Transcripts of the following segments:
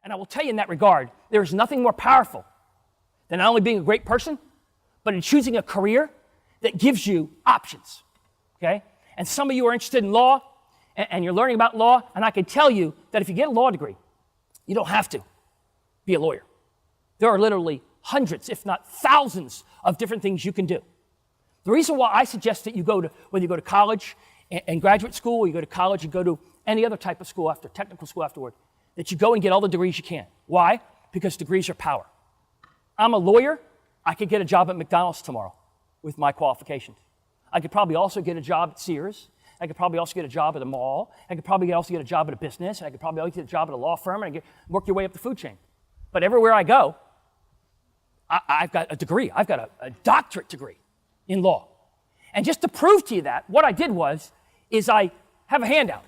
And I will tell you in that regard, there is nothing more powerful than not only being a great person, but in choosing a career that gives you options, okay? And some of you are interested in law, and you're learning about law, and I can tell you that if you get a law degree, you don't have to be a lawyer. There are literally hundreds, if not thousands, of different things you can do. The reason why I suggest that you go to, whether you go to college and graduate school, or you go to college, you go to any other type of school after, technical school afterward, that you go and get all the degrees you can. Why? Because degrees are power. I'm a lawyer. I could get a job at McDonald's tomorrow with my qualifications. I could probably also get a job at Sears. I could probably also get a job at a mall. I could probably also get a job at a business. I could probably also get a job at a law firm, and work your way up the food chain. But everywhere I go, I've got a degree. I've got a doctorate degree in law. And just to prove to you that, what I did is I have a handout,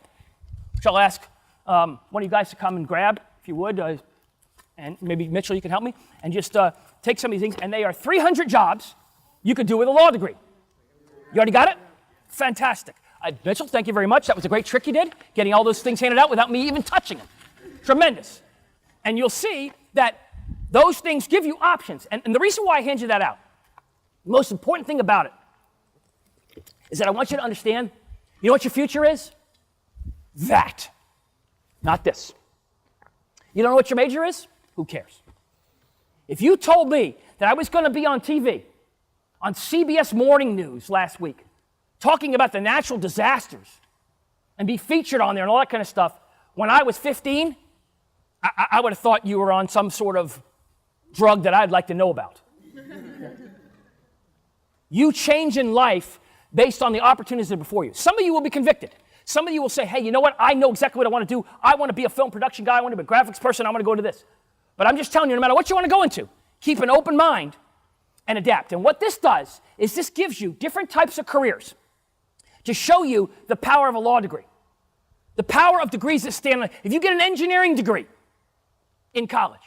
which I'll ask one of you guys to come and grab, if you would, and maybe Mitchell, you can help me, and just take some of these things, and they are 300 jobs you could do with a law degree. You already got it? Fantastic. Mitchell, thank you very much. That was a great trick you did, getting all those things handed out without me even touching them. Tremendous. And you'll see that those things give you options. And the reason why I hand you that out, the most important thing about it is that I want you to understand, you know what your future is? That. Not this. You don't know what your major is? Who cares? If you told me that I was going to be on TV, on CBS Morning News last week, talking about the natural disasters and be featured on there and all that kind of stuff, when I was 15, I would have thought you were on some sort of drug that I'd like to know about. You change in life based on the opportunities that are before you. Some of you will be convicted. Some of you will say, hey, you know what? I know exactly what I want to do. I want to be a film production guy. I want to be a graphics person. I want to go into this. But I'm just telling you, no matter what you want to go into, keep an open mind and adapt. And what this does is this gives you different types of careers to show you the power of a law degree. The power of degrees that stand on. If you get an engineering degree in college,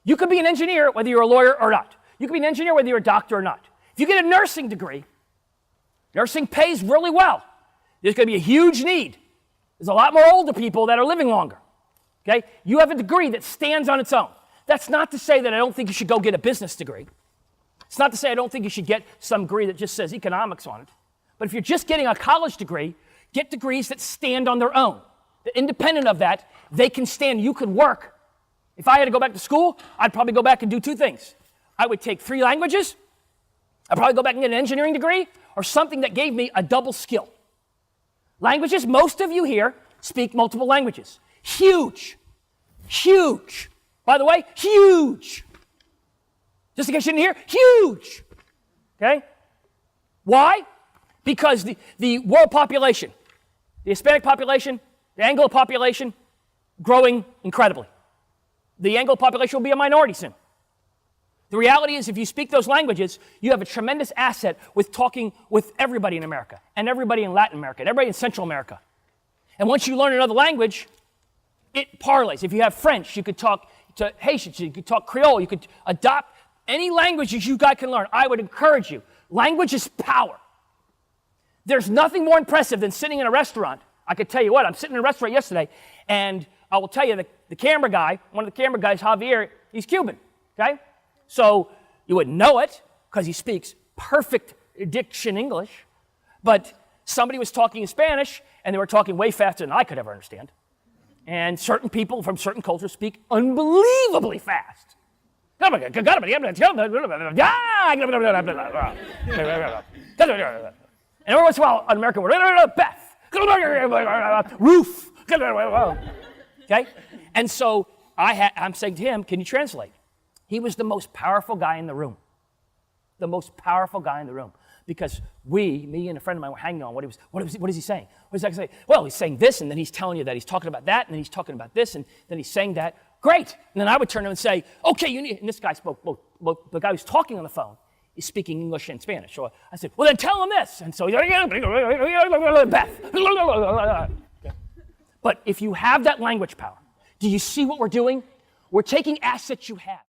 you could be an engineer whether you're a lawyer or not. You could be an engineer whether you're a doctor or not. If you get a nursing degree, nursing pays really well. There's going to be a huge need. There's a lot more older people that are living longer. Okay? You have a degree that stands on its own. That's not to say that I don't think you should go get a business degree. It's not to say I don't think you should get some degree that just says economics on it. But if you're just getting a college degree, get degrees that stand on their own. That independent of that, they can stand. You could work. If I had to go back to school, I'd probably go back and do two things. I would take 3 languages. I'd probably go back and get an engineering degree or something that gave me a double skill. Languages, most of you here speak multiple languages. Huge. Huge. By the way, huge. Just in case you didn't hear, huge. Okay? Why? Because the world population, the Hispanic population, the Anglo population, growing incredibly. The Anglo population will be a minority soon. The reality is if you speak those languages, you have a tremendous asset with talking with everybody in America and everybody in Latin America and everybody in Central America. And once you learn another language, it parlays. If you have French, you could talk to Haitians, you could talk Creole, you could adopt any languages you guys can learn. I would encourage you. Language is power. There's nothing more impressive than sitting in a restaurant. I could tell you what, I'm sitting in a restaurant yesterday, and I will tell you the camera guy, one of the camera guys, Javier, he's Cuban, okay? So you wouldn't know it because he speaks perfect diction English, but somebody was talking in Spanish, and they were talking way faster than I could ever understand. And certain people from certain cultures speak unbelievably fast. And every once in a while, an American word, Beth, roof, okay? And so I'm saying to him, can you translate? He was the most powerful guy in the room. The most powerful guy in the room. Because me and a friend of mine were hanging on what is he saying? What does that say? Well, he's saying this, and then he's telling you that he's talking about that, and then he's talking about this, and then he's saying that. Great. And then I would turn to him and say, okay, and this guy spoke both. The guy who's talking on the phone is speaking English and Spanish. So I said, well, then tell him this. And so he's Beth. But if you have that language power, do you see what we're doing? We're taking assets you have.